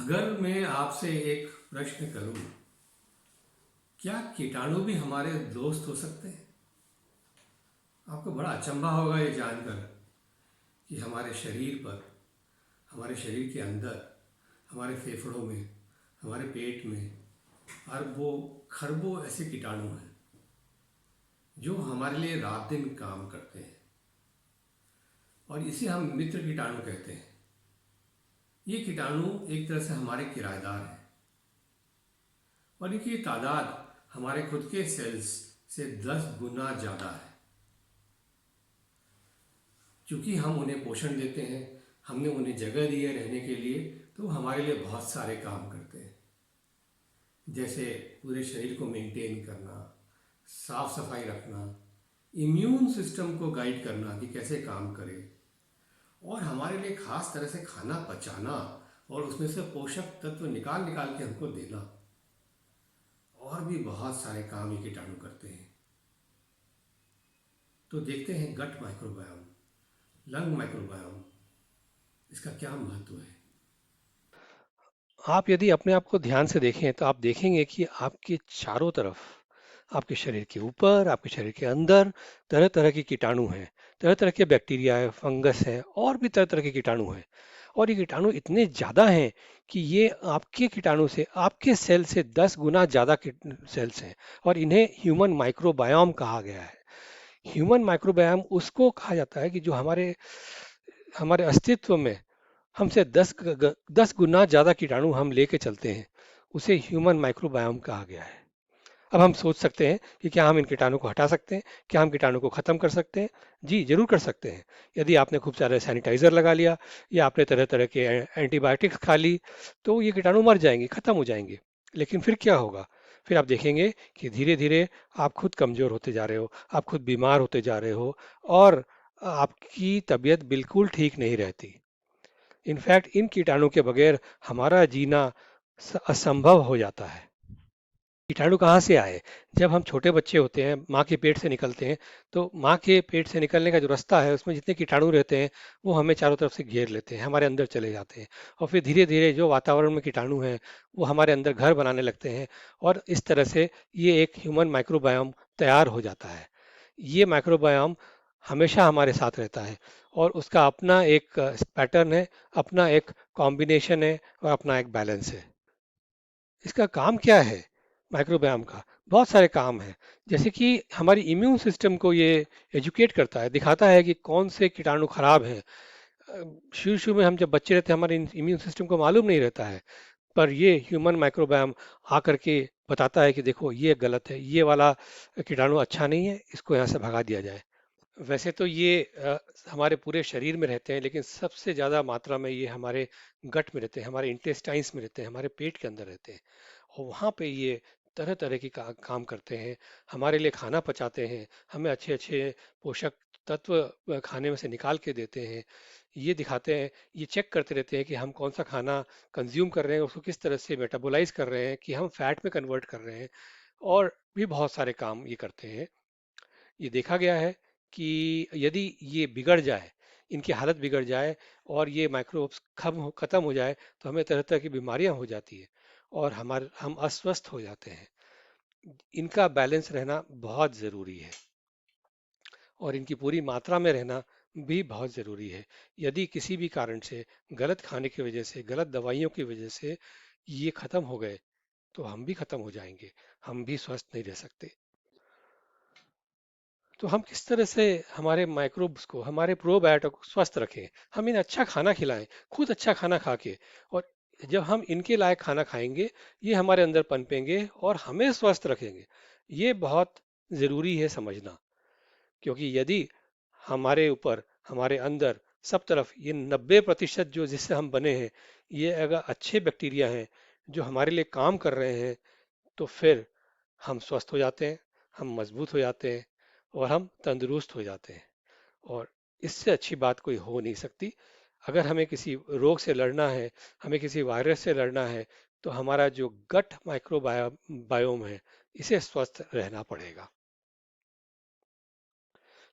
अगर मैं आपसे एक प्रश्न करूं, क्या कीटाणु भी हमारे दोस्त हो सकते हैं? आपको बड़ा अचंभा होगा ये जानकर कि हमारे शरीर पर, हमारे शरीर के अंदर, हमारे फेफड़ों में, हमारे पेट में अरबों खरबों ऐसे कीटाणु हैं जो हमारे लिए रात दिन काम करते हैं, और इसे हम मित्र कीटाणु कहते हैं। ये कीटाणु एक तरह से हमारे किराएदार हैं, और इनकी तादाद हमारे खुद के सेल्स से 10 गुना ज़्यादा है। क्योंकि हम उन्हें पोषण देते हैं, हमने उन्हें जगह दी है रहने के लिए, तो वो हमारे लिए बहुत सारे काम करते हैं। जैसे पूरे शरीर को मेंटेन करना, साफ सफाई रखना, इम्यून सिस्टम को गाइड करना कि कैसे काम करे, और हमारे लिए खास तरह से खाना पचाना और उसमें से पोषक तत्व निकाल निकाल के हमको देना। और भी बहुत सारे काम ये कीटाणु करते हैं। तो देखते हैं गट माइक्रोबायोम, लंग माइक्रोबायोम, इसका क्या महत्व है। आप यदि अपने आप को ध्यान से देखें तो आप देखेंगे कि आपके चारों तरफ, आपके शरीर के ऊपर, आपके शरीर के अंदर तरह तरह के कीटाणु हैं। तरह तरह के बैक्टीरिया है, फंगस है और भी तरह तरह के कीटाणु हैं। और ये कीटाणु इतने ज़्यादा हैं कि ये आपके कीटाणु से, आपके सेल से 10 गुना ज़्यादा सेल्स हैं। और इन्हें ह्यूमन माइक्रोबायोम कहा गया है। ह्यूमन माइक्रोबायोम उसको कहा जाता है कि जो हमारे हमारे अस्तित्व में हमसे 10 गुना ज़्यादा कीटाणु हम लेके चलते हैं। उसे ह्यूमन माइक्रोबायोम कहा गया है। अब हम सोच सकते हैं कि क्या हम इन कीटाणु को हटा सकते हैं? क्या हम कीटाणु को खत्म कर सकते हैं? जी, जरूर कर सकते हैं। यदि आपने खूब सारे सैनिटाइजर लगा लिया या आपने तरह तरह के एंटीबायोटिक्स खा ली, तो ये कीटाणु मर जाएंगे, खत्म हो जाएंगे। लेकिन फिर क्या होगा? फिर आप देखेंगे कि धीरे धीरे आप खुद कमजोर होते जा रहे हो, आप खुद बीमार होते जा रहे हो, और आपकी तबीयत बिल्कुल ठीक नहीं रहती। इनफैक्ट इन कीटाणु के बगैर हमारा जीना असंभव हो जाता है। कीटाणु कहाँ से आए? जब हम छोटे बच्चे होते हैं, माँ के पेट से निकलते हैं, तो माँ के पेट से निकलने का जो रास्ता है उसमें जितने कीटाणु रहते हैं वो हमें चारों तरफ से घेर लेते हैं, हमारे अंदर चले जाते हैं। और फिर धीरे धीरे जो वातावरण में कीटाणु हैं वो हमारे अंदर घर बनाने लगते हैं, और इस तरह से ये एक ह्यूमन माइक्रोबायोम तैयार हो जाता है। ये माइक्रोबायोम हमेशा हमारे साथ रहता है, और उसका अपना एक पैटर्न है, अपना एक कॉम्बिनेशन है और अपना एक बैलेंस है। इसका काम क्या है माइक्रोबायोम का? बहुत सारे काम हैं। जैसे कि हमारी इम्यून सिस्टम को ये एजुकेट करता है, दिखाता है कि कौन से कीटाणु खराब हैं। शुरू शुरू में हम जब बच्चे रहते हैं हमारे इम्यून सिस्टम को मालूम नहीं रहता है, पर ये ह्यूमन माइक्रोबायोम आकर के बताता है कि देखो ये गलत है, ये वाला कीटाणु अच्छा नहीं है, इसको यहाँ से भगा दिया जाए। वैसे तो ये हमारे पूरे शरीर में रहते हैं, लेकिन सबसे ज़्यादा मात्रा में ये हमारे गट में रहते हैं, हमारे इंटेस्टाइन्स में रहते हैं, हमारे पेट के अंदर रहते हैं। और वहाँ पे ये तरह तरह की काम करते हैं, हमारे लिए खाना पचाते हैं, हमें अच्छे अच्छे पोषक तत्व खाने में से निकाल के देते हैं। ये दिखाते हैं, ये चेक करते रहते हैं कि हम कौन सा खाना कंज्यूम कर रहे हैं, उसको किस तरह से मेटाबोलाइज कर रहे हैं, कि हम फैट में कन्वर्ट कर रहे हैं। और भी बहुत सारे काम ये करते हैं। ये देखा गया है कि यदि ये बिगड़ जाए, इनकी हालत बिगड़ जाए और ये माइक्रोब्स खत्म हो जाए, तो हमें तरह तरह की बीमारियां हो जाती है और हम अस्वस्थ हो जाते हैं। इनका बैलेंस रहना बहुत ज़रूरी है, और इनकी पूरी मात्रा में रहना भी बहुत ज़रूरी है। यदि किसी भी कारण से, गलत खाने की वजह से, गलत दवाइयों की वजह से ये खत्म हो गए, तो हम भी खत्म हो जाएंगे, हम भी स्वस्थ नहीं रह सकते। तो हम किस तरह से हमारे माइक्रोब्स को, हमारे प्रोबायोटिक को स्वस्थ रखें? हम इन्हें अच्छा खाना खिलाएं, खुद अच्छा खाना खा के। और जब हम इनके लायक खाना खाएंगे, ये हमारे अंदर पनपेंगे और हमें स्वस्थ रखेंगे। ये बहुत ज़रूरी है समझना। क्योंकि यदि हमारे ऊपर, हमारे अंदर, सब तरफ ये 90% जो जिससे हम बने हैं, ये अगर अच्छे बैक्टीरिया हैं जो हमारे लिए काम कर रहे हैं, तो फिर हम स्वस्थ हो जाते हैं, हम मजबूत हो जाते हैं और हम तंदुरुस्त हो जाते हैं। और इससे अच्छी बात कोई हो नहीं सकती। अगर हमें किसी रोग से लड़ना है, हमें किसी वायरस से लड़ना है, तो हमारा जो गट माइक्रोबायोम है, इसे स्वस्थ रहना पड़ेगा।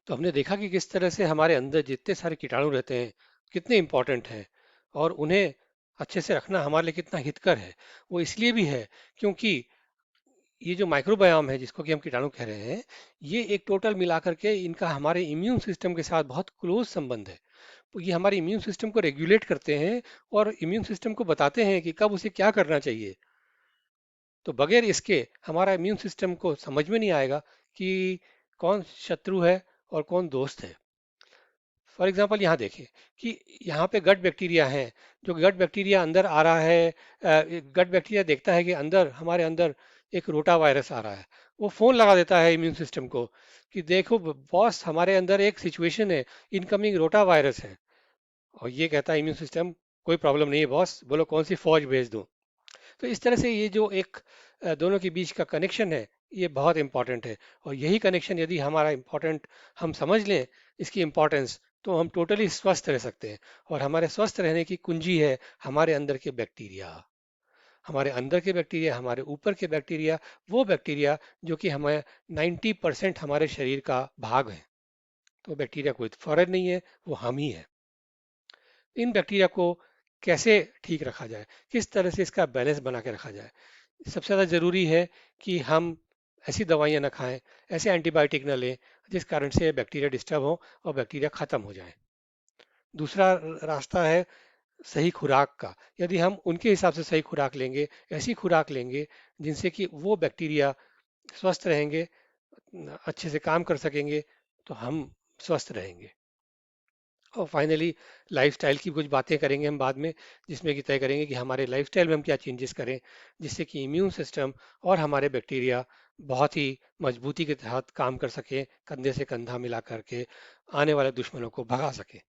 तो हमने देखा कि किस तरह से हमारे अंदर जितने सारे कीटाणु रहते हैं कितने इंपॉर्टेंट हैं, और उन्हें अच्छे से रखना हमारे लिए कितना हितकर है। वो इसलिए भी है क्योंकि ये जो माइक्रोबायोम है जिसको कि हम कीटाणु कह रहे हैं, ये एक टोटल मिला करके इनका हमारे इम्यून सिस्टम के साथ बहुत क्लोज संबंध है। तो ये हमारे इम्यून सिस्टम को रेगुलेट करते हैं और इम्यून सिस्टम को बताते हैं कि कब उसे क्या करना चाहिए। तो बगैर इसके हमारा इम्यून सिस्टम को समझ में नहीं आएगा कि कौन शत्रु है और कौन दोस्त है। फॉर एग्जाम्पल यहाँ देखें कि यहाँ पे गट बैक्टीरिया है, जो गट बैक्टीरिया अंदर आ रहा है। गट बैक्टीरिया देखता है कि अंदर हमारे अंदर एक रोटा वायरस आ रहा है। वो फोन लगा देता है इम्यून सिस्टम को कि देखो बॉस, हमारे अंदर एक सिचुएशन है, इनकमिंग रोटा वायरस है। और ये कहता है इम्यून सिस्टम, कोई प्रॉब्लम नहीं है बॉस, बोलो कौन सी फौज भेज दूं। तो इस तरह से ये जो एक दोनों के बीच का कनेक्शन है, ये बहुत इंपॉर्टेंट है। और यही कनेक्शन यदि हमारा इम्पोर्टेंट, हम समझ लें इसकी इम्पोर्टेंस, तो हम टोटली स्वस्थ रह सकते हैं। और हमारे स्वस्थ रहने की कुंजी है हमारे अंदर के बैक्टीरिया। हमारे अंदर के बैक्टीरिया, हमारे ऊपर के बैक्टीरिया, वो बैक्टीरिया जो कि हमें 90% हमारे शरीर का भाग है। तो बैक्टीरिया कोई फॉरेन नहीं है, वो हम ही है। इन बैक्टीरिया को कैसे ठीक रखा जाए, किस तरह से इसका बैलेंस बना के रखा जाए। सबसे ज़्यादा ज़रूरी है कि हम ऐसी दवाइयाँ ना खाएं, ऐसे एंटीबायोटिक ना लें जिस कारण से बैक्टीरिया डिस्टर्ब हो और बैक्टीरिया ख़त्म हो जाए। दूसरा रास्ता है सही खुराक का। यदि हम उनके हिसाब से सही खुराक लेंगे, ऐसी खुराक लेंगे जिनसे कि वो बैक्टीरिया स्वस्थ रहेंगे, अच्छे से काम कर सकेंगे, तो हम स्वस्थ रहेंगे। और फाइनली लाइफस्टाइल की कुछ बातें करेंगे हम बाद में, जिसमें कि तय करेंगे कि हमारे लाइफस्टाइल में हम क्या चेंजेस करें जिससे कि इम्यून सिस्टम और हमारे बैक्टीरिया बहुत ही मजबूती के साथ काम कर सकें, कंधे से कंधा मिला करके आने वाले दुश्मनों को भगा सकें।